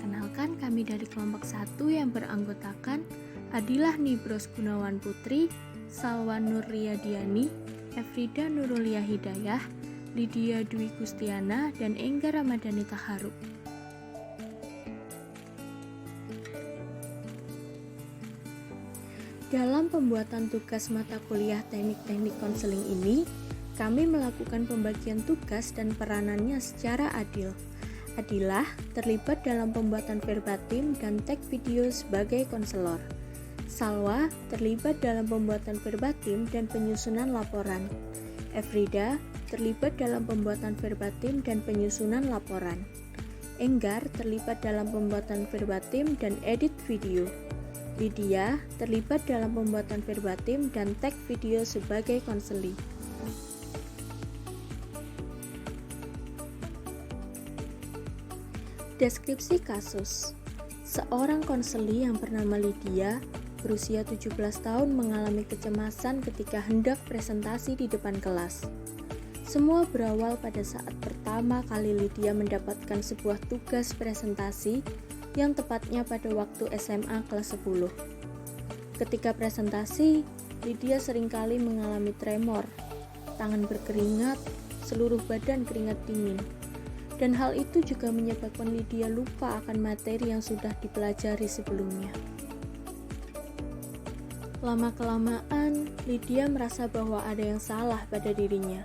Perkenalkan, kami dari kelompok 1 yang beranggotakan Adilah Nibros Gunawan Putri, Salwa Nur Riyadiani, Efrida Nurulia Hidayah, Lydia Dwi Gustiana, dan Engga Ramadhani Taharup. Dalam pembuatan tugas mata kuliah teknik-teknik konseling ini, kami melakukan pembagian tugas dan peranannya secara adil. Adilah terlibat dalam pembuatan verbatim dan tag video sebagai konselor. Salwa terlibat dalam pembuatan verbatim dan penyusunan laporan. Efrida terlibat dalam pembuatan verbatim dan penyusunan laporan. Enggar terlibat dalam pembuatan verbatim dan edit video. Lydia terlibat dalam pembuatan verbatim dan tag video sebagai konseli. Deskripsi kasus. Seorang konseli yang bernama Lydia, berusia 17 tahun, mengalami kecemasan ketika hendak presentasi di depan kelas. Semua berawal pada saat pertama kali Lydia mendapatkan sebuah tugas presentasi yang tepatnya pada waktu SMA kelas 10. Ketika presentasi, Lydia seringkali mengalami tremor, tangan berkeringat, seluruh badan keringat dingin. Dan hal itu juga menyebabkan Lydia lupa akan materi yang sudah dipelajari sebelumnya. Lama-kelamaan, Lydia merasa bahwa ada yang salah pada dirinya.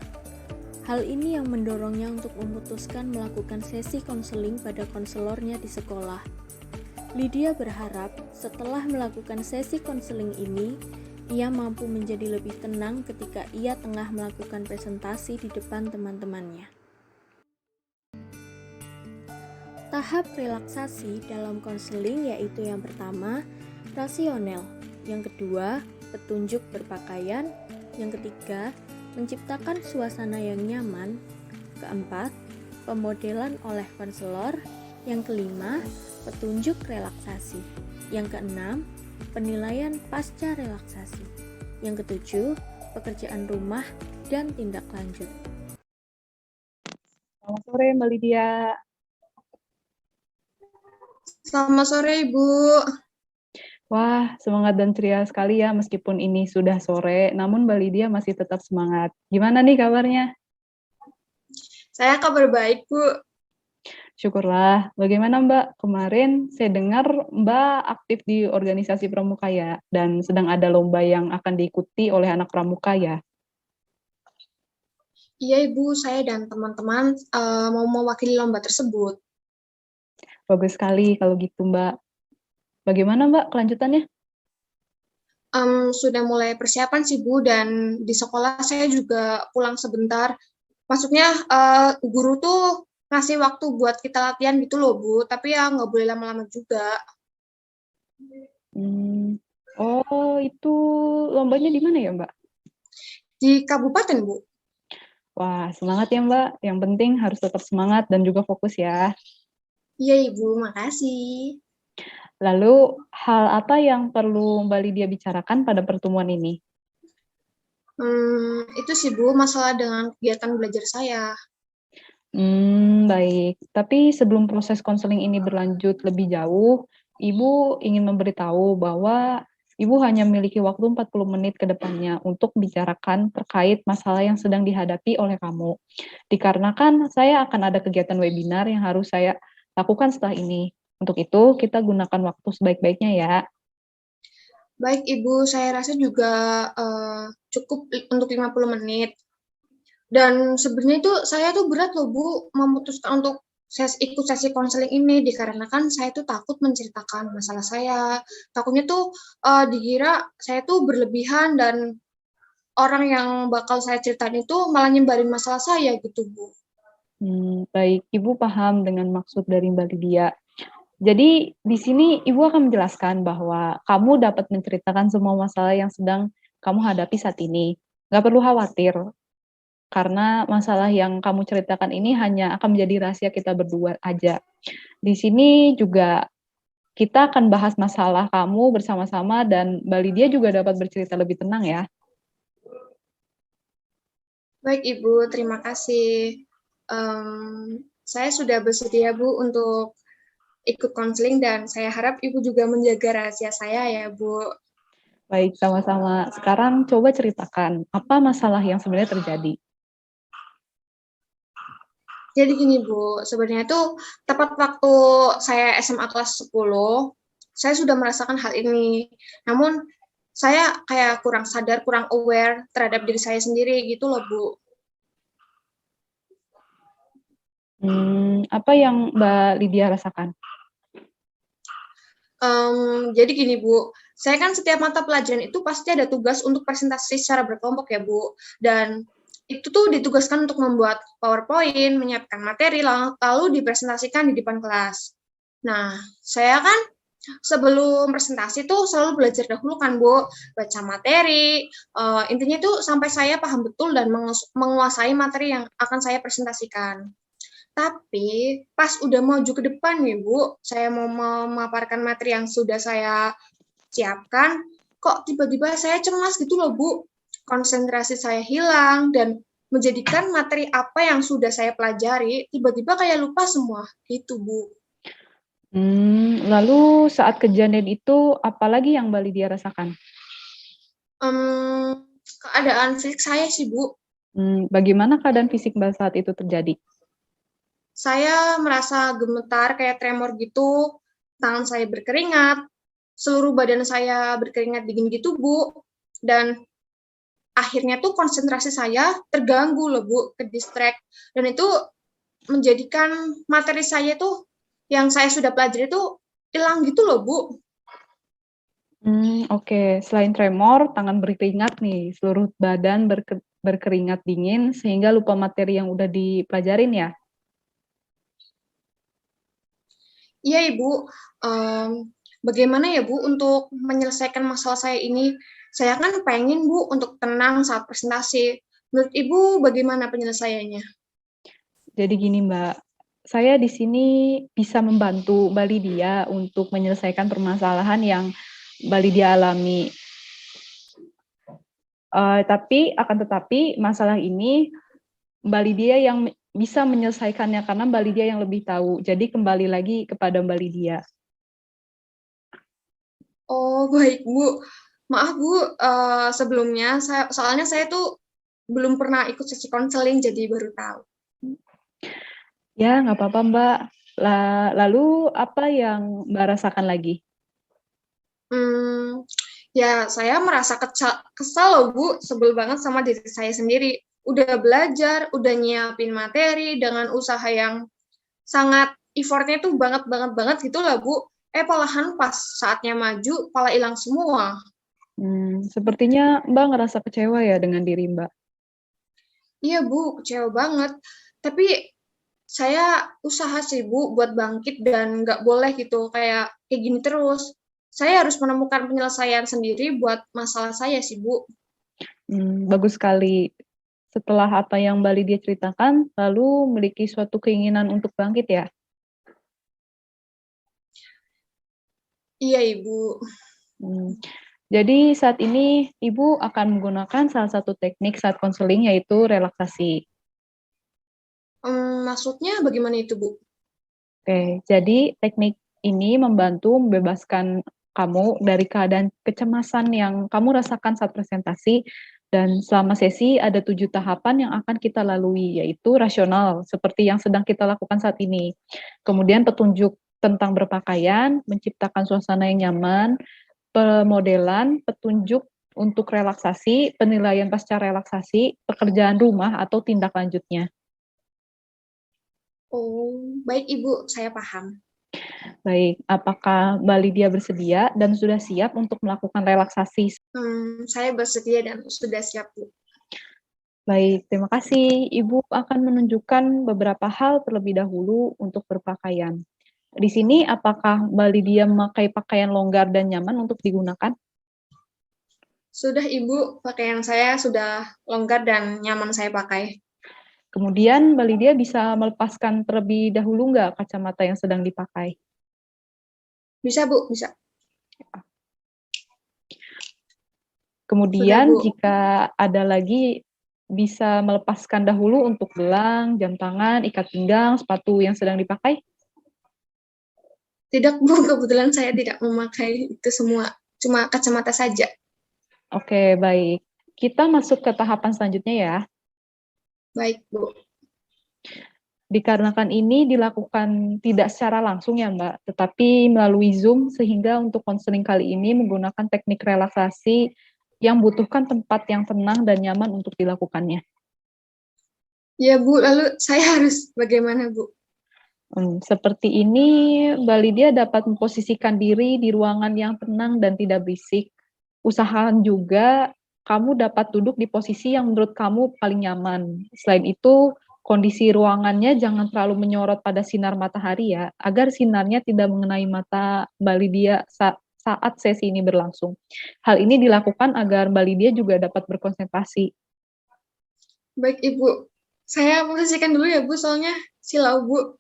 Hal ini yang mendorongnya untuk memutuskan melakukan sesi konseling pada konselornya di sekolah. Lydia berharap setelah melakukan sesi konseling ini, ia mampu menjadi lebih tenang ketika ia tengah melakukan presentasi di depan teman-temannya. Tahap relaksasi dalam konseling yaitu yang pertama, rasional, yang kedua, petunjuk berpakaian, yang ketiga, menciptakan suasana yang nyaman, keempat, pemodelan oleh konselor, yang kelima, petunjuk relaksasi, yang keenam, penilaian pasca relaksasi, yang ketujuh, pekerjaan rumah dan tindak lanjut. Selamat sore Mbak Lydia. Selamat sore Ibu. Wah, semangat dan ceria sekali ya meskipun ini sudah sore, namun Mbak Lydia masih tetap semangat. Gimana nih kabarnya? Saya kabar baik, Bu. Syukurlah. Bagaimana Mbak? Kemarin saya dengar Mbak aktif di organisasi pramuka ya, dan sedang ada lomba yang akan diikuti oleh anak pramuka ya? Iya Ibu, saya dan teman-teman mau mewakili lomba tersebut. Bagus sekali kalau gitu Mbak. Bagaimana Mbak kelanjutannya? Sudah mulai persiapan sih Bu, dan di sekolah saya juga pulang sebentar. Maksudnya guru tuh ngasih waktu buat kita latihan gitu loh Bu, tapi ya nggak boleh lama-lama juga. Oh, itu lombanya di mana ya Mbak? Di kabupaten Bu. Wah, semangat ya Mbak. Yang penting harus tetap semangat dan juga fokus ya. Iya Ibu, makasih. Lalu, hal apa yang perlu Mbak Lydia bicarakan pada pertemuan ini? Itu sih Bu, masalah dengan kegiatan belajar saya. Baik. Tapi sebelum proses konseling ini berlanjut lebih jauh, Ibu ingin memberitahu bahwa Ibu hanya memiliki waktu 40 menit ke depannya untuk bicarakan terkait masalah yang sedang dihadapi oleh kamu. Dikarenakan saya akan ada kegiatan webinar yang harus saya lakukan setelah ini. Untuk itu, kita gunakan waktu sebaik-baiknya ya. Baik Ibu, saya rasa juga cukup untuk 50 menit. Dan sebenarnya itu saya tuh berat loh Bu, memutuskan untuk ikut sesi konseling ini, dikarenakan saya tuh takut menceritakan masalah saya. Takutnya tuh dikira saya tuh berlebihan dan orang yang bakal saya ceritain itu malah nyebarin masalah saya gitu Bu. Baik, Ibu paham dengan maksud dari Mbak Lydia. Jadi di sini Ibu akan menjelaskan bahwa kamu dapat menceritakan semua masalah yang sedang kamu hadapi saat ini. Nggak perlu khawatir, karena masalah yang kamu ceritakan ini hanya akan menjadi rahasia kita berdua aja. Di sini juga kita akan bahas masalah kamu bersama-sama dan Mbak Lydia juga dapat bercerita lebih tenang ya. Baik Ibu, terima kasih. Saya sudah bersedia Bu untuk ikut konseling dan saya harap Ibu juga menjaga rahasia saya ya, Bu. Baik, sama-sama. Sekarang coba ceritakan, apa masalah yang sebenarnya terjadi? Jadi gini, Bu, sebenarnya itu tepat waktu saya SMA kelas 10, saya sudah merasakan hal ini. Namun, saya kayak kurang sadar, kurang aware terhadap diri saya sendiri gitu loh, Bu. Apa yang Mbak Lydia rasakan? Jadi gini, Bu, saya kan setiap mata pelajaran itu pasti ada tugas untuk presentasi secara berkelompok ya, Bu. Dan itu tuh ditugaskan untuk membuat PowerPoint, menyiapkan materi, lalu dipresentasikan di depan kelas. Nah, saya kan sebelum presentasi tuh selalu belajar dahulu kan, Bu, baca materi, intinya tuh sampai saya paham betul dan menguasai materi yang akan saya presentasikan. Tapi pas udah maju ke depan nih, Bu, saya mau memaparkan materi yang sudah saya siapkan, kok tiba-tiba saya cemas gitu loh, Bu. Konsentrasi saya hilang dan menjadikan materi apa yang sudah saya pelajari tiba-tiba kayak lupa semua gitu, Bu. Lalu saat kejadian itu, apalagi yang Mbak Lydia rasakan? Keadaan fisik saya sih, Bu. Bagaimana keadaan fisik Mbak saat itu terjadi? Saya merasa gemetar kayak tremor gitu, tangan saya berkeringat, seluruh badan saya berkeringat dingin gitu, Bu. Dan akhirnya tuh konsentrasi saya terganggu loh, Bu, ke distract. Dan itu menjadikan materi saya tuh yang saya sudah pelajari itu hilang gitu loh, Bu. Oke. Selain tremor, tangan berkeringat nih, seluruh badan berkeringat dingin sehingga lupa materi yang udah dipelajarin ya? Iya, Ibu. Bagaimana ya, Bu, untuk menyelesaikan masalah saya ini? Saya kan pengen, Bu, untuk tenang saat presentasi. Menurut Ibu bagaimana penyelesaiannya? Jadi gini Mbak, saya di sini bisa membantu Mbak Lydia untuk menyelesaikan permasalahan yang Mbak Lydia alami. Akan tetapi masalah ini Mbak Lydia yang bisa menyelesaikannya karena Mbak Lydia yang lebih tahu. Jadi kembali lagi kepada Mbak Lydia. Oh, baik, Bu. Maaf, Bu, sebelumnya soalnya saya tuh belum pernah ikut sesi konseling, jadi baru tahu. Ya, nggak apa-apa Mbak. Lalu apa yang Mbak rasakan lagi? Ya, saya merasa kesal loh, Bu. Sebel banget sama diri saya sendiri. Udah belajar, udah nyiapin materi dengan usaha yang sangat effortnya tuh banget gitu lah, Bu. Malahan pas saatnya maju, malah hilang semua. Sepertinya Mbak ngerasa kecewa ya dengan diri Mbak. Iya, Bu, kecewa banget. Tapi saya usaha sih, Bu, buat bangkit dan nggak boleh gitu, kayak gini terus. Saya harus menemukan penyelesaian sendiri buat masalah saya sih, Bu. Bagus sekali. Setelah apa yang Mbak Lydia ceritakan, lalu memiliki suatu keinginan untuk bangkit ya? Iya, Ibu. Jadi saat ini Ibu akan menggunakan salah satu teknik saat konseling yaitu relaksasi. Maksudnya bagaimana itu, Bu? Oke, jadi teknik ini membantu membebaskan kamu dari keadaan kecemasan yang kamu rasakan saat presentasi, dan selama sesi ada 7 tahapan yang akan kita lalui, yaitu rasional, seperti yang sedang kita lakukan saat ini. Kemudian petunjuk tentang berpakaian, menciptakan suasana yang nyaman, pemodelan, petunjuk untuk relaksasi, penilaian pasca relaksasi, pekerjaan rumah atau tindak lanjutnya. Oh, baik Ibu, saya paham. Baik, apakah Mbak Lydia bersedia dan sudah siap untuk melakukan relaksasi? Saya bersedia dan sudah siap, Bu. Baik, terima kasih. Ibu akan menunjukkan beberapa hal terlebih dahulu untuk berpakaian. Di sini, apakah Mbak Lydia memakai pakaian longgar dan nyaman untuk digunakan? Sudah, Ibu. Pakaian saya sudah longgar dan nyaman saya pakai. Kemudian Mbak Lydia bisa melepaskan terlebih dahulu nggak kacamata yang sedang dipakai? Bisa, Bu, bisa. Kemudian Sudah, Bu. jika ada lagi, bisa melepaskan dahulu untuk gelang, jam tangan, ikat pinggang, sepatu yang sedang dipakai? Tidak, Bu, kebetulan saya tidak memakai itu semua, cuma kacamata saja. Oke, baik. Kita masuk ke tahapan selanjutnya ya. Baik, Bu. Dikarenakan ini dilakukan tidak secara langsung ya Mbak, tetapi melalui Zoom sehingga untuk konseling kali ini menggunakan teknik relaksasi yang butuhkan tempat yang tenang dan nyaman untuk dilakukannya. Ya, Bu, lalu saya harus bagaimana, Bu? Seperti ini, Mbak Lydia dapat memposisikan diri di ruangan yang tenang dan tidak berisik. Usahakan juga kamu dapat duduk di posisi yang menurut kamu paling nyaman. Selain itu, kondisi ruangannya jangan terlalu menyorot pada sinar matahari ya, agar sinarnya tidak mengenai mata Mbak Lydia saat sesi ini berlangsung. Hal ini dilakukan agar Mbak Lydia juga dapat berkonsentrasi. Baik, Ibu. Saya posisikan dulu ya, Bu, soalnya silau, Bu.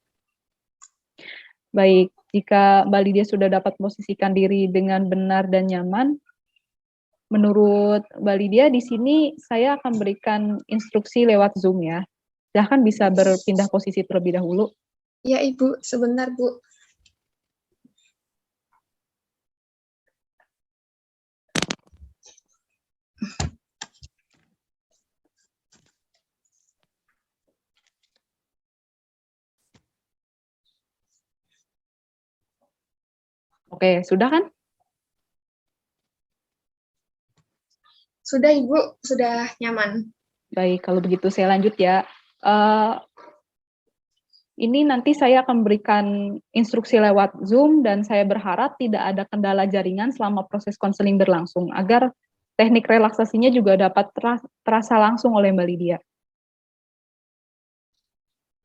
Baik, jika Mbak Lydia sudah dapat posisikan diri dengan benar dan nyaman, menurut Mbak Lydia di sini saya akan berikan instruksi lewat Zoom ya. Silahkan bisa berpindah posisi terlebih dahulu. Ya, Ibu, sebentar, Bu. Oke, sudah kan? Sudah, Ibu, sudah nyaman. Baik, kalau begitu saya lanjut ya. Ini nanti saya akan berikan instruksi lewat Zoom dan saya berharap tidak ada kendala jaringan selama proses konseling berlangsung agar teknik relaksasinya juga dapat terasa langsung oleh Mbak Lydia.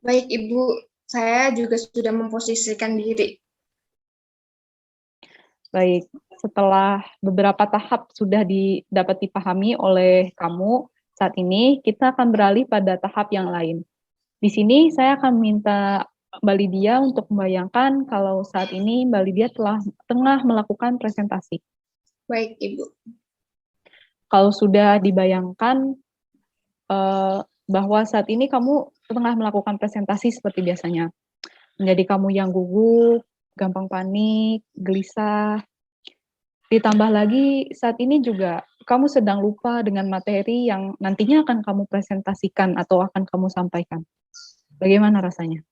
Baik, Ibu, saya juga sudah memposisikan diri. Baik, setelah beberapa tahap sudah dapat dipahami oleh kamu saat ini, kita akan beralih pada tahap yang lain. Di sini saya akan minta Mbak Lydia untuk membayangkan kalau saat ini Mbak Lydia tengah melakukan presentasi. Baik, Ibu. Kalau sudah dibayangkan bahwa saat ini kamu tengah melakukan presentasi seperti biasanya, menjadi kamu yang gugup, gampang panik, gelisah, ditambah lagi saat ini juga kamu sedang lupa dengan materi yang nantinya akan kamu presentasikan atau akan kamu sampaikan. Bagaimana rasanya?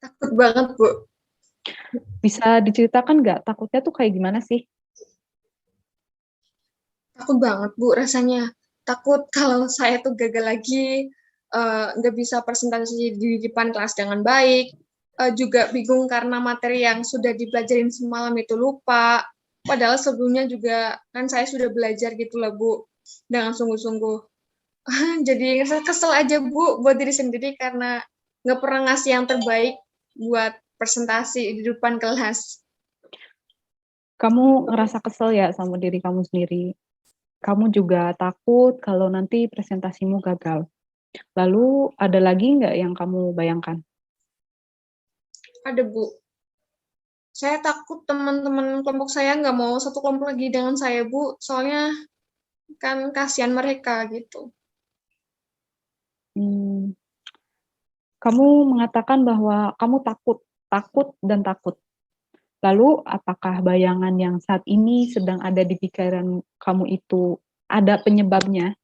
Takut banget, Bu. Bisa diceritakan nggak takutnya tuh kayak gimana sih? Takut banget, Bu, rasanya. Takut kalau saya tuh gagal lagi, nggak bisa presentasi di depan kelas dengan baik, juga bingung karena materi yang sudah dipelajarin semalam itu lupa. Padahal sebelumnya juga kan saya sudah belajar gitu lah, Bu, dengan sungguh-sungguh. Jadi kesel aja, Bu, buat diri sendiri karena nggak pernah ngasih yang terbaik buat presentasi di depan kelas. Kamu ngerasa kesel ya sama diri kamu sendiri. Kamu juga takut kalau nanti presentasimu gagal. Lalu ada lagi nggak yang kamu bayangkan? Ada, Bu. Saya takut teman-teman kelompok saya nggak mau satu kelompok lagi dengan saya, Bu. Soalnya kan kasihan mereka gitu. Kamu mengatakan bahwa kamu takut dan takut. Lalu apakah bayangan yang saat ini sedang ada di pikiran kamu itu ada penyebabnya?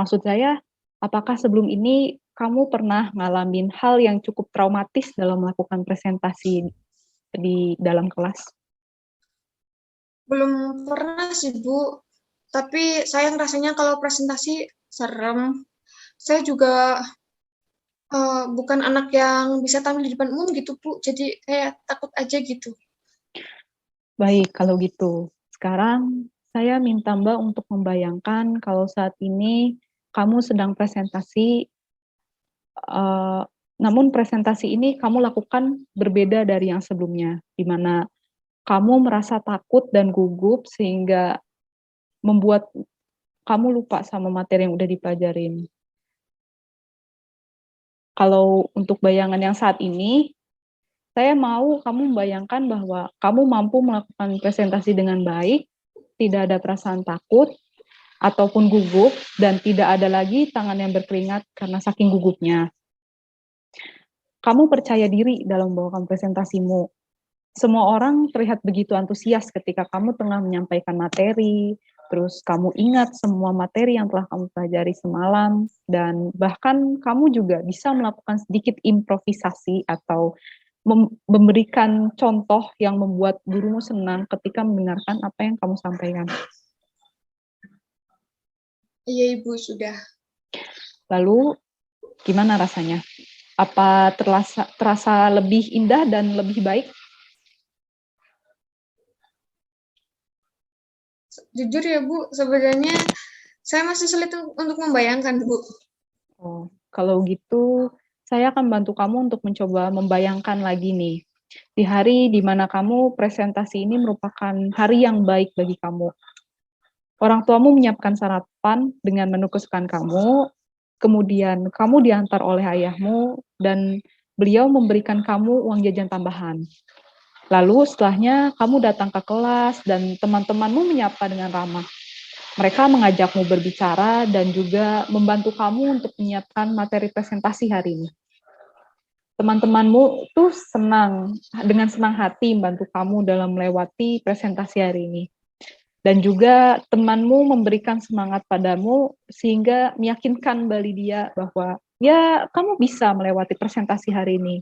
Maksud saya, apakah sebelum ini kamu pernah ngalamin hal yang cukup traumatis dalam melakukan presentasi di dalam kelas? Belum pernah sih, Bu. Tapi saya rasanya kalau presentasi serem. Saya juga bukan anak yang bisa tampil di depan umum gitu, Bu. Jadi kayak takut aja gitu. Baik, kalau gitu. Sekarang saya minta Mbak untuk membayangkan kalau saat ini kamu sedang presentasi, namun presentasi ini kamu lakukan berbeda dari yang sebelumnya, di mana kamu merasa takut dan gugup sehingga membuat kamu lupa sama materi yang udah dipelajarin. Kalau untuk bayangan yang saat ini, saya mau kamu membayangkan bahwa kamu mampu melakukan presentasi dengan baik, tidak ada perasaan takut, ataupun gugup, dan tidak ada lagi tangan yang berkeringat karena saking gugupnya. Kamu percaya diri dalam membawakan presentasimu, semua orang terlihat begitu antusias ketika kamu tengah menyampaikan materi, terus kamu ingat semua materi yang telah kamu pelajari semalam, dan bahkan kamu juga bisa melakukan sedikit improvisasi atau memberikan contoh yang membuat gurumu senang ketika mendengarkan apa yang kamu sampaikan. Iya, Ibu, sudah. Lalu, gimana rasanya? Apa terasa lebih indah dan lebih baik? Jujur ya, Bu, sebenarnya saya masih sulit untuk membayangkan, Bu. Oh, kalau gitu, saya akan bantu kamu untuk mencoba membayangkan lagi nih. Di hari di mana kamu presentasi ini merupakan hari yang baik bagi kamu. Orang tuamu menyiapkan sarapan dengan menu kesukaan kamu, kemudian kamu diantar oleh ayahmu, dan beliau memberikan kamu uang jajan tambahan. Lalu setelahnya kamu datang ke kelas dan teman-temanmu menyapa dengan ramah. Mereka mengajakmu berbicara dan juga membantu kamu untuk menyiapkan materi presentasi hari ini. Teman-temanmu tuh dengan senang hati membantu kamu dalam melewati presentasi hari ini. Dan juga temanmu memberikan semangat padamu sehingga meyakinkan Mbak Lydia bahwa ya kamu bisa melewati presentasi hari ini.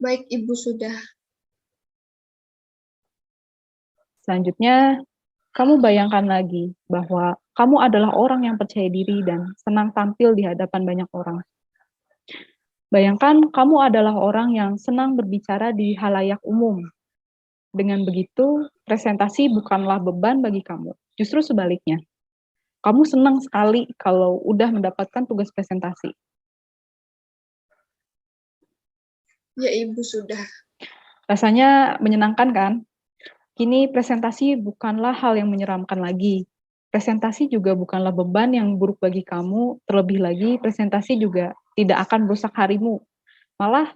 Baik, Ibu, sudah. Selanjutnya, kamu bayangkan lagi bahwa kamu adalah orang yang percaya diri dan senang tampil di hadapan banyak orang. Bayangkan kamu adalah orang yang senang berbicara di halayak umum. Dengan begitu, presentasi bukanlah beban bagi kamu. Justru sebaliknya. Kamu senang sekali kalau udah mendapatkan tugas presentasi. Ya, Ibu, sudah. Rasanya menyenangkan kan? Kini presentasi bukanlah hal yang menyeramkan lagi. Presentasi juga bukanlah beban yang buruk bagi kamu, terlebih lagi presentasi juga tidak akan merusak harimu. Malah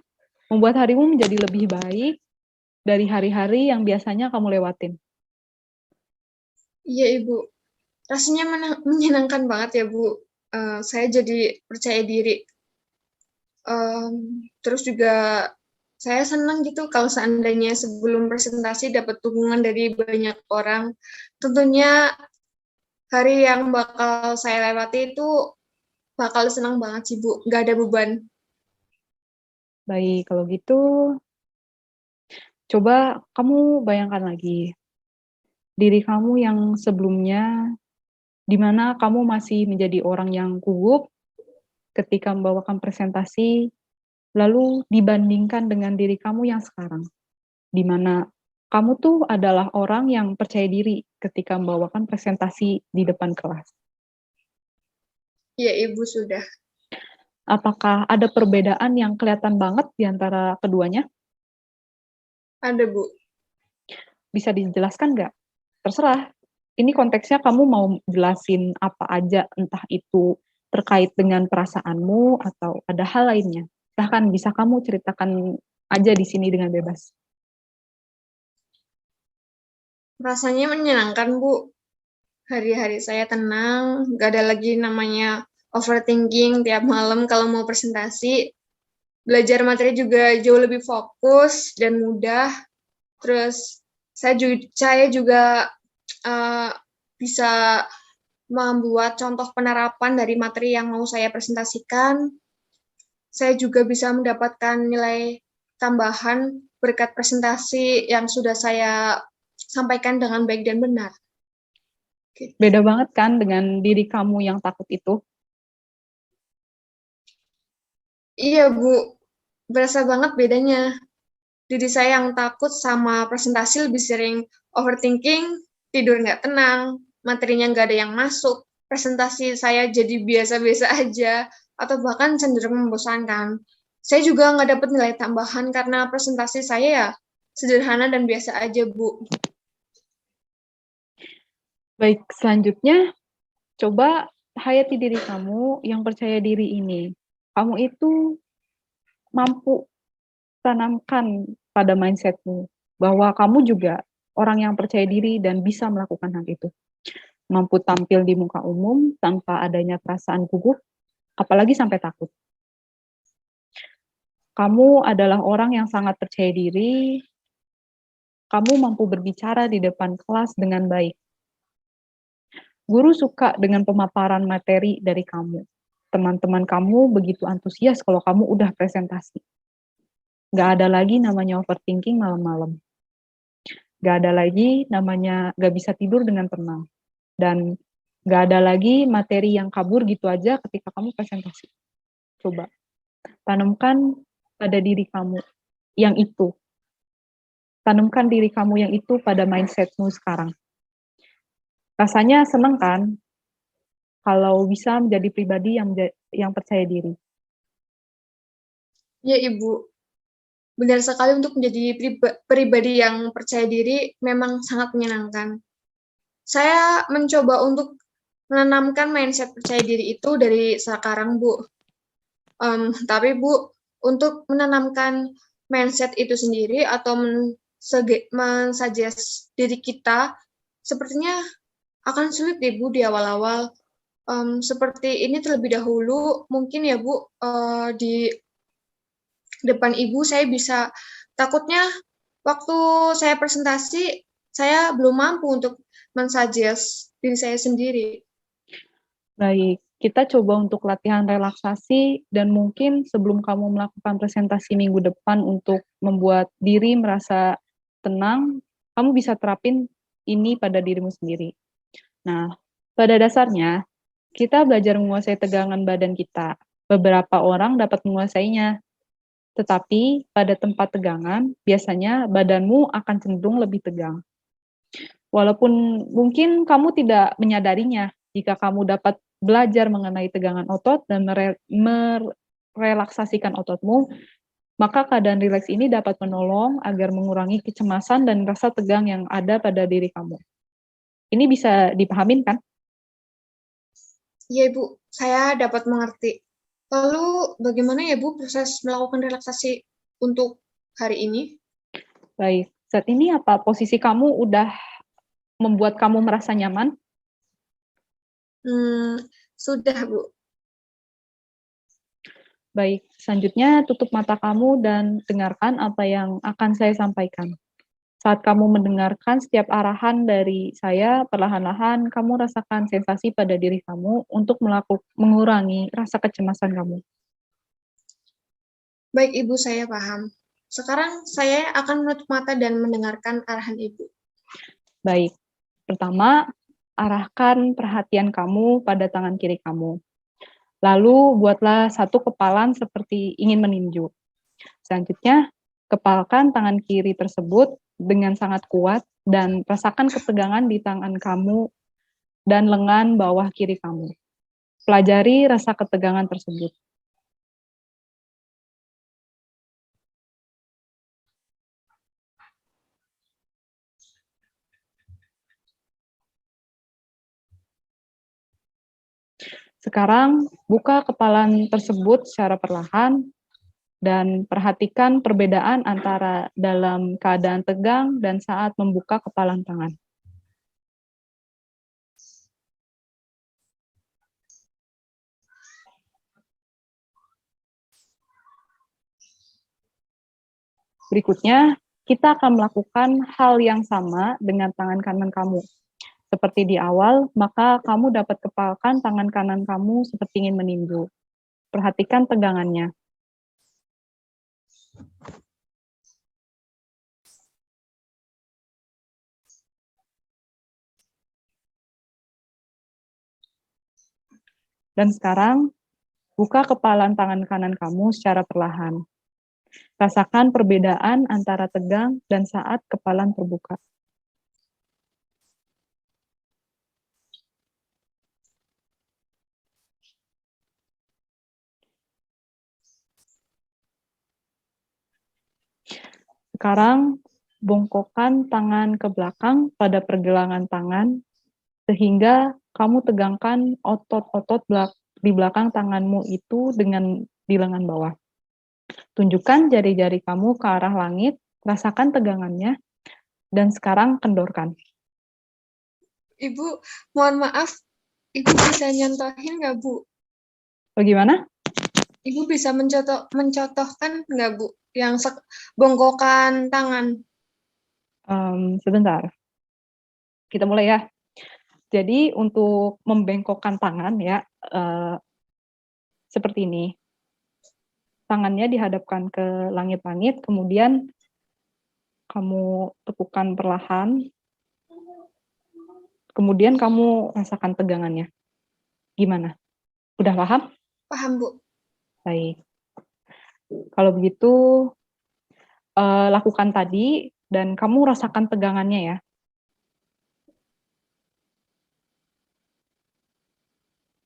membuat harimu menjadi lebih baik dari hari-hari yang biasanya kamu lewatin. Iya, Ibu. Rasanya menyenangkan banget ya, Bu. Saya jadi percaya diri. Terus juga saya senang gitu kalau seandainya sebelum presentasi dapat dukungan dari banyak orang. Tentunya hari yang bakal saya lewati itu bakal senang banget sih, Bu. Nggak ada beban. Baik, kalau gitu coba kamu bayangkan lagi diri kamu yang sebelumnya, di mana kamu masih menjadi orang yang gugup ketika membawakan presentasi, lalu dibandingkan dengan diri kamu yang sekarang, di mana kamu tuh adalah orang yang percaya diri ketika membawakan presentasi di depan kelas. Iya, Ibu, sudah. Apakah ada perbedaan yang kelihatan banget di antara keduanya? Ada, Bu. Bisa dijelaskan nggak? Terserah. Ini konteksnya kamu mau jelasin apa aja, entah itu terkait dengan perasaanmu atau ada hal lainnya. Bahkan bisa kamu ceritakan aja di sini dengan bebas. Rasanya menyenangkan, Bu. Hari-hari saya tenang, nggak ada lagi namanya overthinking tiap malam kalau mau presentasi. Belajar materi juga jauh lebih fokus dan mudah. Terus saya juga bisa membuat contoh penerapan dari materi yang mau saya presentasikan. Saya juga bisa mendapatkan nilai tambahan berkat presentasi yang sudah saya sampaikan dengan baik dan benar. Beda banget kan dengan diri kamu yang takut itu? Iya, Bu. Berasa banget bedanya. Diri saya yang takut sama presentasi lebih sering overthinking, tidur nggak tenang, materinya nggak ada yang masuk, presentasi saya jadi biasa-biasa aja, atau bahkan cenderung membosankan. Saya juga nggak dapat nilai tambahan karena presentasi saya ya sederhana dan biasa aja, Bu. Baik, selanjutnya coba hayati diri kamu yang percaya diri ini. Kamu itu mampu tanamkan pada mindsetmu bahwa kamu juga orang yang percaya diri dan bisa melakukan hal itu. Mampu tampil di muka umum tanpa adanya perasaan gugup, apalagi sampai takut. Kamu adalah orang yang sangat percaya diri, kamu mampu berbicara di depan kelas dengan baik. Guru suka dengan pemaparan materi dari kamu. Teman-teman kamu begitu antusias kalau kamu udah presentasi. Gak ada lagi namanya overthinking malam-malam. Gak ada lagi namanya gak bisa tidur dengan tenang. Dan gak ada lagi materi yang kabur gitu aja ketika kamu presentasi. Coba, tanamkan pada diri kamu yang itu. Tanamkan diri kamu yang itu pada mindsetmu sekarang. Rasanya seneng kan kalau bisa menjadi pribadi yang percaya diri. Ya, Ibu. Benar sekali, untuk menjadi pribadi yang percaya diri memang sangat menyenangkan. Saya mencoba untuk menanamkan mindset percaya diri itu dari sekarang, Bu. Tapi Bu, untuk menanamkan mindset itu sendiri atau mensuggest diri kita, sepertinya akan sulit deh Bu di awal-awal. Seperti ini terlebih dahulu, mungkin ya Bu, di depan Ibu saya bisa, takutnya waktu saya presentasi, saya belum mampu untuk mensuggest diri saya sendiri. Baik, kita coba untuk latihan relaksasi dan mungkin sebelum kamu melakukan presentasi minggu depan untuk membuat diri merasa tenang, kamu bisa terapin ini pada dirimu sendiri. Nah, pada dasarnya, kita belajar menguasai tegangan badan kita. Beberapa orang dapat menguasainya, tetapi pada tempat tegangan, biasanya badanmu akan cenderung lebih tegang. Walaupun mungkin kamu tidak menyadarinya, jika kamu dapat belajar mengenai tegangan otot dan merelaksasikan ototmu, maka keadaan rileks ini dapat menolong agar mengurangi kecemasan dan rasa tegang yang ada pada diri kamu. Ini bisa dipahamin kan? Iya, Ibu, saya dapat mengerti. Lalu bagaimana ya Bu proses melakukan relaksasi untuk hari ini? Baik, saat ini apa posisi kamu udah membuat kamu merasa nyaman? Sudah Bu. Baik, selanjutnya tutup mata kamu dan dengarkan apa yang akan saya sampaikan. Saat kamu mendengarkan setiap arahan dari saya, perlahan-lahan kamu rasakan sensasi pada diri kamu untuk mengurangi rasa kecemasan kamu. Baik Ibu, saya paham. Sekarang saya akan menutup mata dan mendengarkan arahan Ibu. Baik, pertama, arahkan perhatian kamu pada tangan kiri kamu. Lalu buatlah satu kepalan seperti ingin meninju. Selanjutnya, kepalkan tangan kiri tersebut dengan sangat kuat dan rasakan ketegangan di tangan kamu dan lengan bawah kiri kamu. Pelajari rasa ketegangan tersebut. Sekarang, buka kepalan tersebut secara perlahan dan perhatikan perbedaan antara dalam keadaan tegang dan saat membuka kepalan tangan. Berikutnya, kita akan melakukan hal yang sama dengan tangan kanan kamu. Seperti di awal, maka kamu dapat kepalkan tangan kanan kamu seperti ingin meninju. Perhatikan tegangannya. Dan sekarang, buka kepalan tangan kanan kamu secara perlahan. Rasakan perbedaan antara tegang dan saat kepalan terbuka. Sekarang, bongkokkan tangan ke belakang pada pergelangan tangan, sehingga kamu tegangkan otot-otot di belakang tanganmu itu dengan di lengan bawah. Tunjukkan jari-jari kamu ke arah langit, rasakan tegangannya, dan sekarang kendorkan. Ibu, mohon maaf, Ibu bisa nyontohin nggak Bu? Bagaimana? Ibu bisa mencontohkan nggak, Bu, yang bongkokan tangan? Sebentar, kita mulai ya. Jadi untuk membengkokkan tangan ya, seperti ini. Tangannya dihadapkan ke langit-langit, kemudian kamu tepukkan perlahan, kemudian kamu rasakan tegangannya. Gimana? Udah paham? Paham, Bu. Baik. Kalau begitu, lakukan tadi dan kamu rasakan tegangannya ya.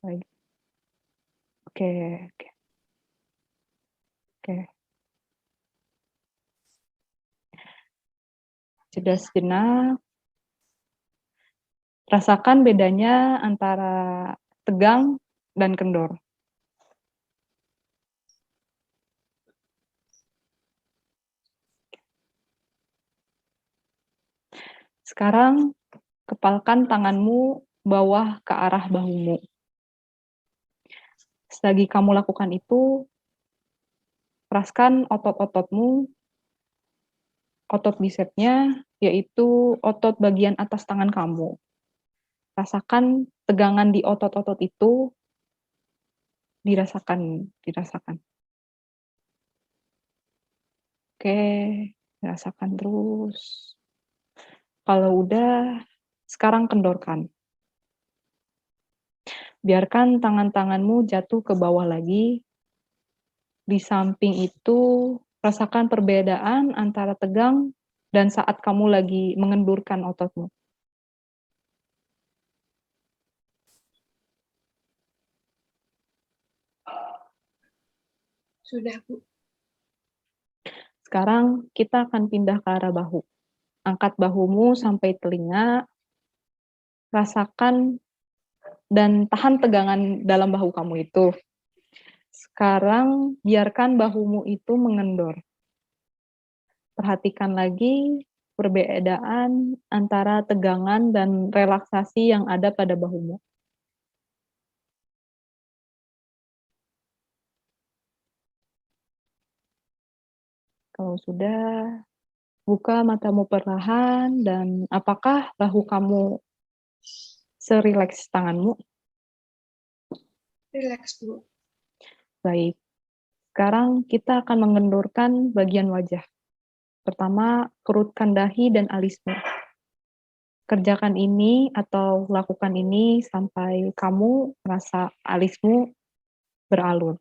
Baik. Oke, oke, oke. Jeda sejenak. Rasakan bedanya antara tegang dan kendor. Sekarang kepalkan tanganmu bawah ke arah bahumu. Selagi kamu lakukan itu, keraskan otot-ototmu, otot bisepsnya, yaitu otot bagian atas tangan kamu. Rasakan tegangan di otot-otot itu, dirasakan. Oke, rasakan terus. Kalau udah, sekarang kendorkan. Biarkan tangan-tanganmu jatuh ke bawah lagi. Di samping itu, rasakan perbedaan antara tegang dan saat kamu lagi mengendurkan ototmu. Sudah, Bu. Sekarang kita akan pindah ke arah bahu. Angkat bahumu sampai telinga, rasakan dan tahan tegangan dalam bahu kamu itu. Sekarang biarkan bahumu itu mengendor. Perhatikan lagi perbedaan antara tegangan dan relaksasi yang ada pada bahumu. Kalau sudah, buka matamu perlahan dan apakah bahu kamu serileks tanganmu? Rileks, Bu. Baik. Sekarang kita akan mengendorkan bagian wajah. Pertama, kerutkan dahi dan alismu. Kerjakan ini atau lakukan ini sampai kamu merasa alismu beralur.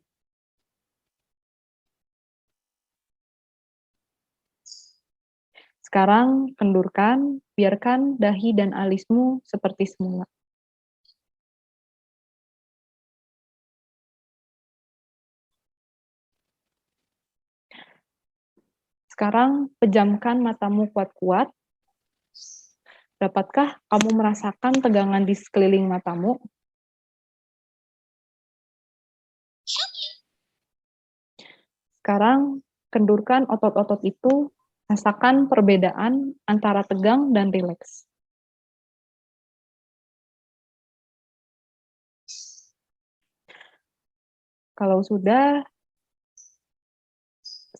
Sekarang kendurkan, biarkan dahi dan alismu seperti semula. Sekarang pejamkan matamu kuat-kuat. Dapatkah kamu merasakan tegangan di sekeliling matamu? Sekarang kendurkan otot-otot itu, rasakan perbedaan antara tegang dan rileks. Kalau sudah,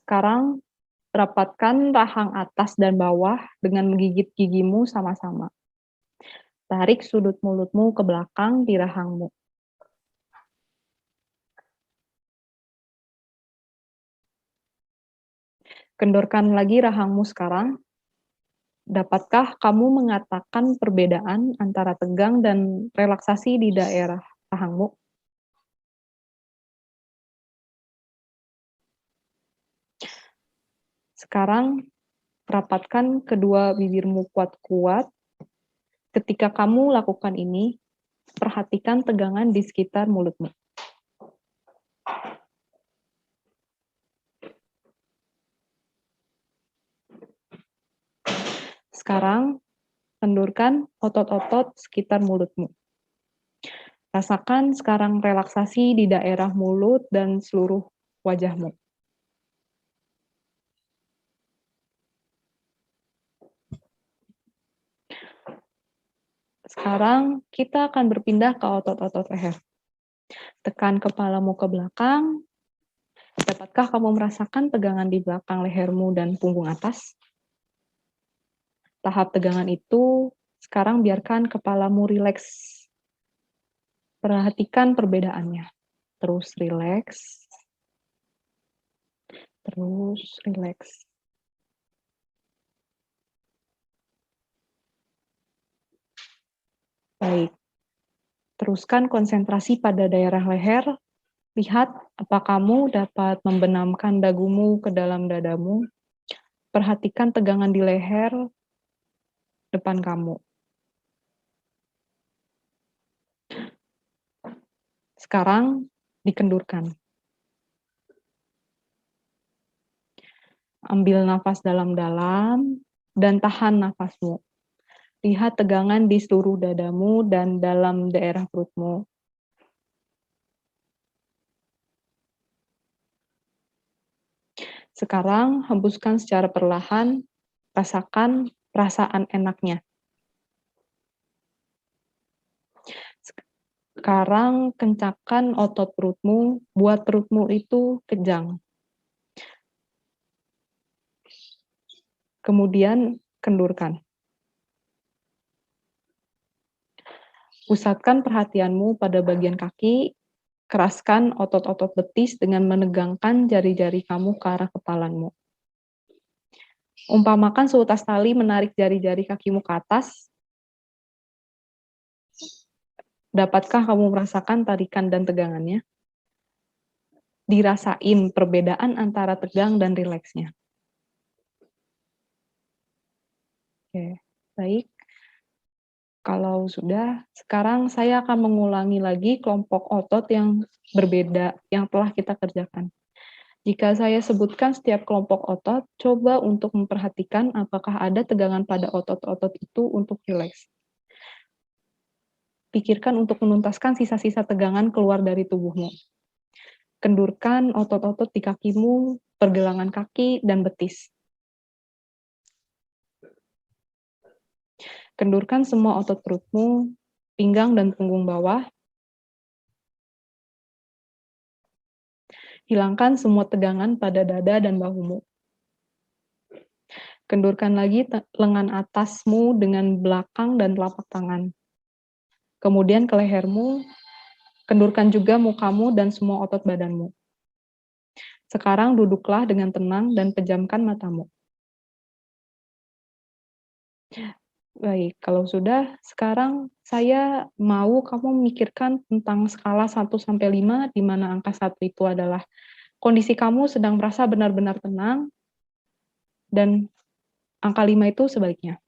sekarang rapatkan rahang atas dan bawah dengan menggigit gigimu sama-sama. Tarik sudut mulutmu ke belakang di rahangmu. Kendorkan lagi rahangmu sekarang. Dapatkah kamu mengatakan perbedaan antara tegang dan relaksasi di daerah rahangmu? Sekarang, rapatkan kedua bibirmu kuat-kuat. Ketika kamu lakukan ini, perhatikan tegangan di sekitar mulutmu. Sekarang, kendurkan otot-otot sekitar mulutmu. Rasakan sekarang relaksasi di daerah mulut dan seluruh wajahmu. Sekarang, kita akan berpindah ke otot-otot leher. Tekan kepalamu ke belakang, Dapatkah kamu merasakan tegangan di belakang lehermu dan punggung atas? Tahap tegangan itu, sekarang biarkan kepalamu rileks. Perhatikan perbedaannya. Terus rileks. Terus rileks. Baik. Teruskan konsentrasi pada daerah leher. Lihat apa kamu dapat membenamkan dagumu ke dalam dadamu. Perhatikan tegangan di leher depan kamu. Sekarang dikendurkan. Ambil nafas dalam-dalam dan tahan nafasmu. Lihat tegangan di seluruh dadamu dan dalam daerah perutmu. Sekarang hembuskan secara perlahan, rasakan perasaan enaknya. Sekarang kencangkan otot perutmu, buat perutmu itu kejang. Kemudian kendurkan. Pusatkan perhatianmu pada bagian kaki, keraskan otot-otot betis dengan menegangkan jari-jari kamu ke arah kepalamu. Umpamakan seutas tali menarik jari-jari kakimu ke atas. Dapatkah kamu merasakan tarikan dan tegangannya? Dirasain perbedaan antara tegang dan rileksnya. Oke, baik. Kalau sudah, sekarang saya akan mengulangi lagi kelompok otot yang berbeda yang telah kita kerjakan. Jika saya sebutkan setiap kelompok otot, coba untuk memperhatikan apakah ada tegangan pada otot-otot itu untuk rileks. Pikirkan untuk menuntaskan sisa-sisa tegangan keluar dari tubuhmu. Kendurkan otot-otot di kakimu, pergelangan kaki, dan betis. Kendurkan semua otot perutmu, pinggang dan punggung bawah. Hilangkan semua tegangan pada dada dan bahumu. Kendurkan lagi lengan atasmu dengan belakang dan telapak tangan. Kemudian ke lehermu, kendurkan juga mukamu dan semua otot badanmu. Sekarang duduklah dengan tenang dan pejamkan matamu. Baik, kalau sudah, sekarang saya mau kamu memikirkan tentang skala 1-5, di mana angka 1 itu adalah kondisi kamu sedang merasa benar-benar tenang, dan angka 5 itu sebaliknya.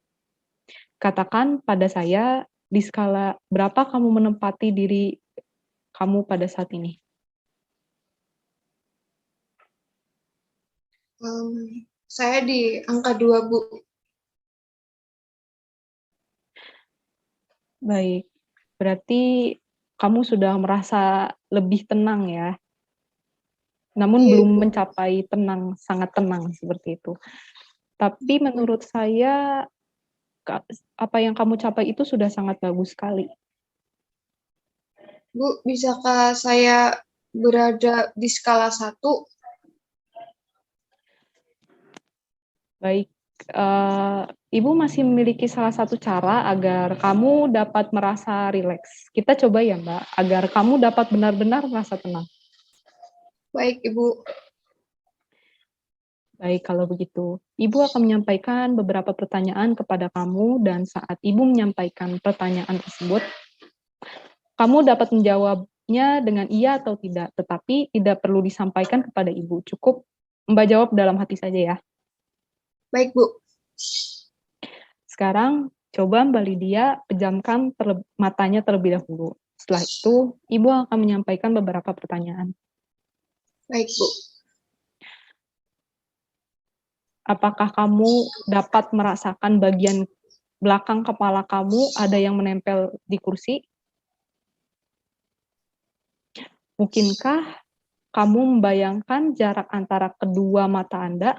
Katakan pada saya, di skala berapa kamu menempati diri kamu pada saat ini? Saya di angka 2, Bu. Baik, berarti kamu sudah merasa lebih tenang ya, namun Iya, belum Bu. mencapai tenang, sangat tenang seperti itu. Tapi menurut saya, apa yang kamu capai itu sudah sangat bagus sekali. Bu, bisakah saya berada di skala 1? Baik, Ibu masih memiliki salah satu cara agar kamu dapat merasa rileks. Kita coba ya Mbak, agar kamu dapat benar-benar merasa tenang. Baik, Ibu. Baik, kalau begitu. Ibu akan menyampaikan beberapa pertanyaan kepada kamu, dan saat Ibu menyampaikan pertanyaan tersebut, kamu dapat menjawabnya dengan iya atau tidak, tetapi tidak perlu disampaikan kepada Ibu. Cukup Mbak jawab dalam hati saja ya. Baik, Bu. Sekarang, coba Mbak Lydia pejamkan matanya terlebih dahulu. Setelah itu, Ibu akan menyampaikan beberapa pertanyaan. Baik, Bu. Apakah kamu dapat merasakan bagian belakang kepala kamu ada yang menempel di kursi? Mungkinkah kamu membayangkan jarak antara kedua mata Anda?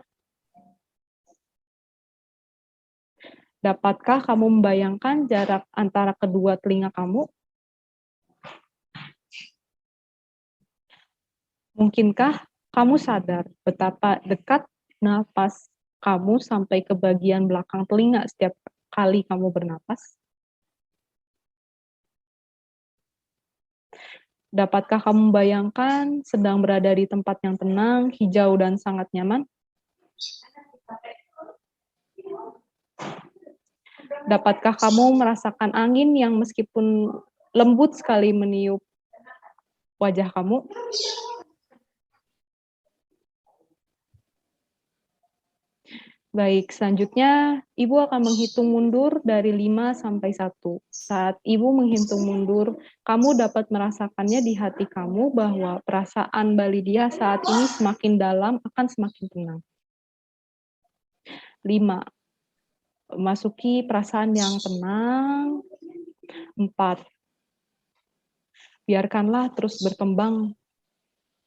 Dapatkah kamu membayangkan jarak antara kedua telinga kamu? Mungkinkah kamu sadar betapa dekat napas kamu sampai ke bagian belakang telinga setiap kali kamu bernapas? Dapatkah kamu bayangkan sedang berada di tempat yang tenang, hijau, dan sangat nyaman? Dapatkah kamu merasakan angin yang meskipun lembut sekali meniup wajah kamu? Baik, selanjutnya Ibu akan menghitung mundur dari 5 sampai 1. Saat Ibu menghitung mundur, kamu dapat merasakannya di hati kamu bahwa perasaan Mbak Lydia saat ini semakin dalam akan semakin tenang. 5. Masuki perasaan yang tenang. 4. Biarkanlah terus berkembang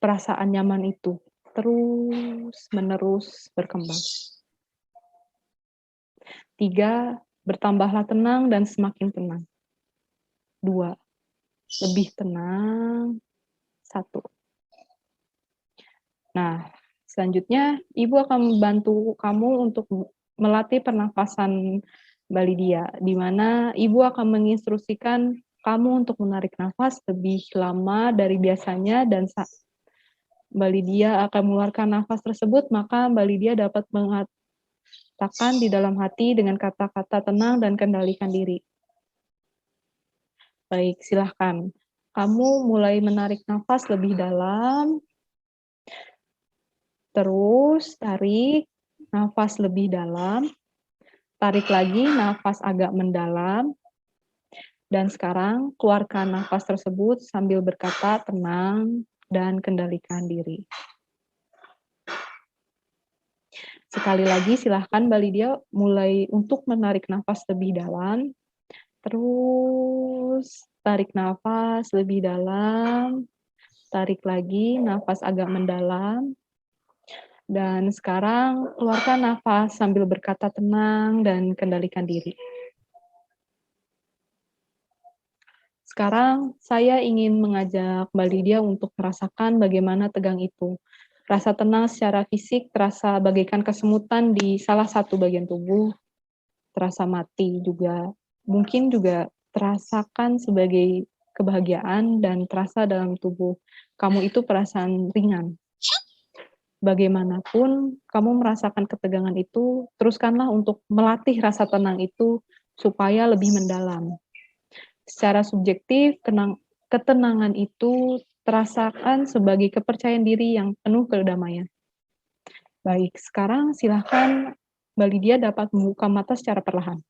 perasaan nyaman itu. Terus-menerus berkembang. 3. Bertambahlah tenang dan semakin tenang. 2. Lebih tenang. 1. Nah, selanjutnya Ibu akan membantu kamu untuk melatih pernafasan Mbak Lydia, di mana Ibu akan menginstruksikan kamu untuk menarik nafas lebih lama dari biasanya, dan saat Mbak Lydia akan mengeluarkan nafas tersebut, maka Mbak Lydia dapat mengatakan di dalam hati dengan kata-kata tenang dan kendalikan diri. Baik, silahkan. Kamu mulai menarik nafas lebih dalam. Terus tarik nafas lebih dalam. Tarik lagi nafas agak mendalam. Dan sekarang keluarkan nafas tersebut sambil berkata tenang dan kendalikan diri. Sekali lagi silahkan Mbak Lydia mulai untuk menarik nafas lebih dalam. Terus tarik nafas lebih dalam. Tarik lagi nafas agak mendalam. Dan sekarang keluarkan nafas sambil berkata tenang dan kendalikan diri. Sekarang saya ingin mengajak Mbak Lydia untuk merasakan bagaimana tegang itu. Rasa tenang secara fisik terasa bagaikan kesemutan di salah satu bagian tubuh, terasa mati juga. Mungkin juga terasakan sebagai kebahagiaan dan terasa dalam tubuh kamu itu perasaan ringan. Bagaimanapun kamu merasakan ketegangan itu, teruskanlah untuk melatih rasa tenang itu supaya lebih mendalam. Secara subjektif, ketenangan itu terasakan sebagai kepercayaan diri yang penuh kedamaian. Baik, sekarang silahkan Mbak Lydia dapat membuka mata secara perlahan.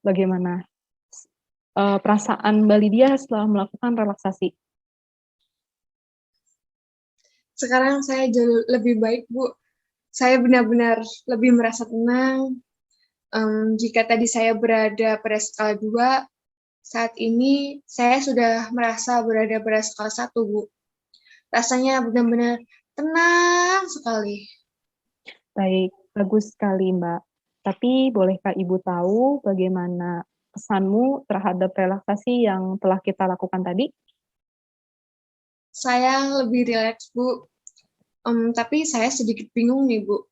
Bagaimana perasaan Mbak Lydia setelah melakukan relaksasi? Sekarang saya jauh lebih baik, Bu. Saya benar-benar lebih merasa tenang. Jika tadi saya berada pada skala 2, saat ini saya sudah merasa berada pada skala 1, Bu. Rasanya benar-benar tenang sekali. Baik, bagus sekali, Mbak. Tapi bolehkah Ibu tahu bagaimana pesanmu terhadap relaksasi yang telah kita lakukan tadi? Saya lebih rileks, Bu. Tapi saya sedikit bingung nih, Bu,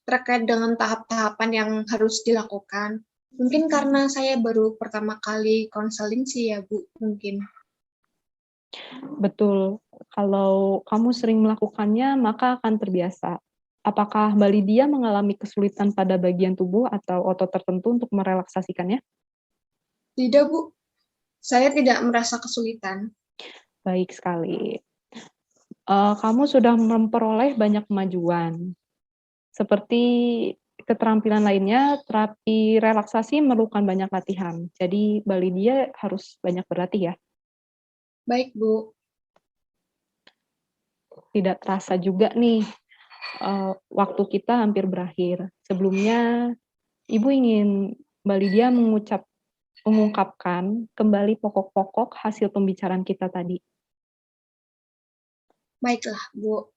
terkait dengan tahap-tahapan yang harus dilakukan. Mungkin karena saya baru pertama kali konseling sih ya, Bu, mungkin. Betul, kalau kamu sering melakukannya, maka akan terbiasa. Apakah Mbak Lydia mengalami kesulitan pada bagian tubuh atau otot tertentu untuk merelaksasikannya? Tidak, Bu. Saya tidak merasa kesulitan. Baik sekali. Kamu sudah memperoleh banyak kemajuan. Seperti keterampilan lainnya, terapi relaksasi memerlukan banyak latihan. Jadi Mbak Lydia harus banyak berlatih ya. Baik, Bu. Tidak terasa juga nih, waktu kita hampir berakhir. Sebelumnya, Ibu ingin Mbak Lydia mengungkapkan kembali pokok-pokok hasil pembicaraan kita tadi. Baiklah, Bu.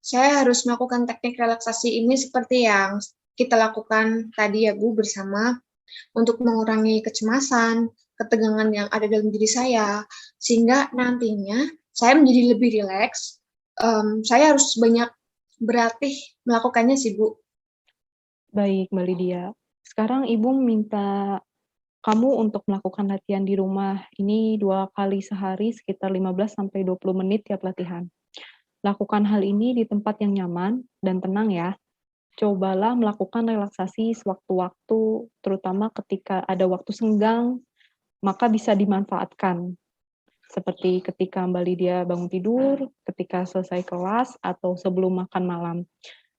Saya harus melakukan teknik relaksasi ini seperti yang kita lakukan tadi ya, Bu, bersama untuk mengurangi kecemasan, ketegangan yang ada dalam diri saya, sehingga nantinya saya menjadi lebih rileks. Saya harus banyak berlatih melakukannya sih, Bu. Baik, Mbak Lydia. Sekarang Ibu minta kamu untuk melakukan latihan di rumah ini 2 kali sehari sekitar 15-20 menit tiap latihan. Lakukan hal ini di tempat yang nyaman dan tenang ya. Cobalah melakukan relaksasi sewaktu-waktu, terutama ketika ada waktu senggang, maka bisa dimanfaatkan. Seperti ketika Mbak Lydia bangun tidur, ketika selesai kelas, atau sebelum makan malam.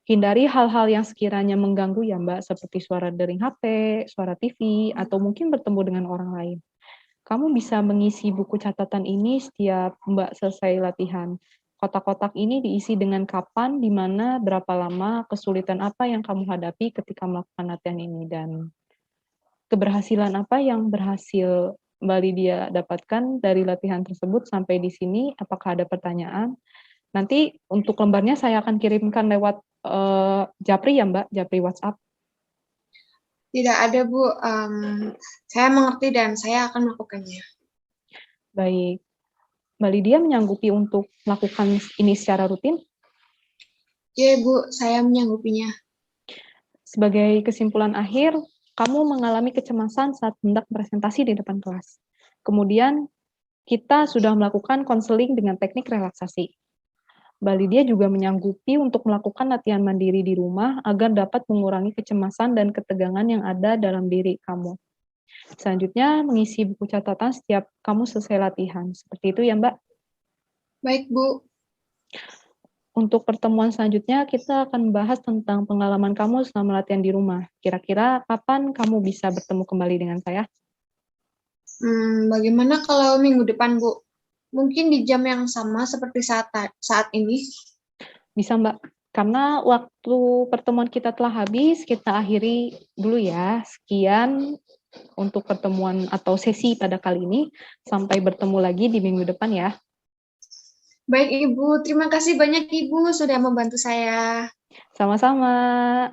Hindari hal-hal yang sekiranya mengganggu ya Mbak, seperti suara dering HP, suara TV, atau mungkin bertemu dengan orang lain. Kamu bisa mengisi buku catatan ini setiap Mbak selesai latihan. Kotak-kotak ini diisi dengan kapan, di mana, berapa lama, kesulitan apa yang kamu hadapi ketika melakukan latihan ini, dan keberhasilan apa yang berhasil Mbak Lydia dapatkan dari latihan tersebut. Sampai di sini, apakah ada pertanyaan? Nanti untuk lembarnya saya akan kirimkan lewat Japri ya Mbak, Japri WhatsApp. Tidak ada, Bu. Saya mengerti dan saya akan melakukannya. Baik. Mbak Lydia menyanggupi untuk melakukan ini secara rutin? Iya, Bu, saya menyanggupinya. Sebagai kesimpulan akhir, kamu mengalami kecemasan saat hendak presentasi di depan kelas. Kemudian, kita sudah melakukan konseling dengan teknik relaksasi. Mbak Lydia juga menyanggupi untuk melakukan latihan mandiri di rumah agar dapat mengurangi kecemasan dan ketegangan yang ada dalam diri kamu. Selanjutnya, mengisi buku catatan setiap kamu selesai latihan. Seperti itu ya, Mbak? Baik, Bu. Untuk pertemuan selanjutnya, kita akan membahas tentang pengalaman kamu selama latihan di rumah. Kira-kira kapan kamu bisa bertemu kembali dengan saya? Bagaimana kalau minggu depan, Bu? Mungkin di jam yang sama seperti saat ini. Bisa, Mbak. Karena waktu pertemuan kita telah habis, kita akhiri dulu ya. Sekian untuk pertemuan atau sesi pada kali ini. Sampai bertemu lagi di minggu depan ya. Baik, Ibu. Terima kasih banyak, Ibu, sudah membantu saya. Sama-sama.